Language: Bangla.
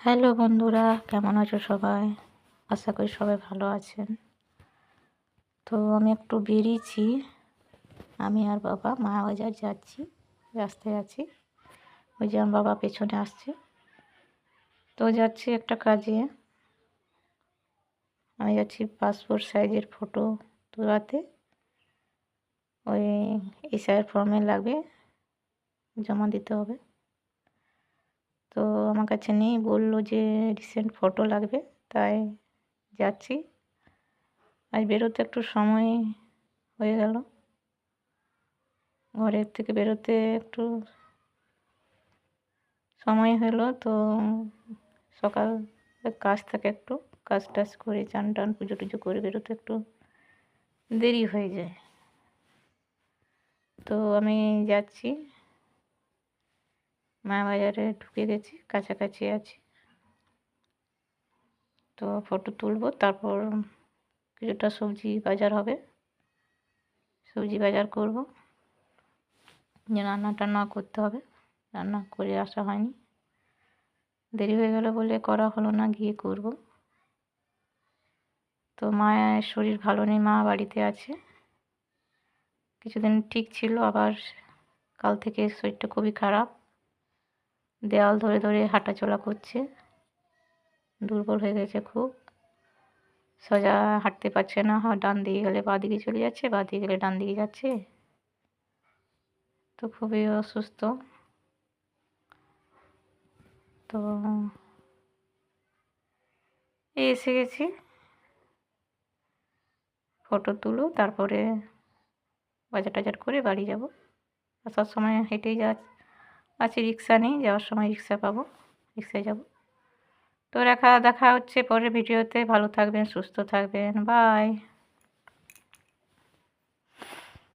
হ্যালো বন্ধুরা, কেমন আছো সবাই? আশা করি সবাই ভালো আছেন। তো আমি একটু বেরিয়েছি, আমি আর বাবা মায়াবাজার যাচ্ছি, রাস্তায় আছি। ওই যে আমার বাবা পেছনে আসছে। তো যাচ্ছি একটা কাজে, আমি যাচ্ছি পাসপোর্ট সাইজের ফটো তোলাতে। ওই এসআইআর ফর্মে লাগবে, জমা দিতে হবে। তো আমার কাছে নেই, বললো যে রিসেন্ট ফটো লাগবে, তাই যাচ্ছি। আজ বেরোতে একটু সময় হয়ে গেল, ঘরের থেকে বেরোতে একটু সময় হলো। তো সকাল কাজ থাকে, একটু কাজ টাজ করে চান টান পুজো টুজো করে বেরোতে একটু দেরি হয়ে যায়। তো আমি যাচ্ছি, মায়াবাজারে ঢুকে গেছি, কাছাকাছি আছি। তো ফটো তুলবো, তারপর কিছুটা সবজি বাজার হবে, সবজি বাজার করব, যে রান্না টান্না করতে হবে, রান্না করে আসা হয়নি, দেরি হয়ে গেল বলে করা হলো না, গিয়ে করব। তো মায়ের শরীর ভালো নেই, মা বাড়িতে আছে। কিছুদিন ঠিক ছিল, আবার কাল থেকে শরীরটা খুবই খারাপ, দেওয়াল ধরে ধরে হাঁটাচলা করছে, দুর্বল হয়ে গেছে খুব, সোজা হাঁটতে পারছে না, ডান দিকে গেলে বাঁ দিকে চলে যাচ্ছে, বাঁ দিকে গেলে ডান দিকে যাচ্ছে। তো খুবই অসুস্থ। তো এসে গেছি, ফটো তুলো, তারপরে বাজার টাজার করে বাড়ি যাব। আসার সময় হেঁটেই আছে, রিক্সা নেই, যাওয়ার সময় রিক্সা পাবো, রিক্সায় যাব। তো দেখা হচ্ছে পরের ভিডিওতে। ভালো থাকবেন, সুস্থ থাকবেন, বাই।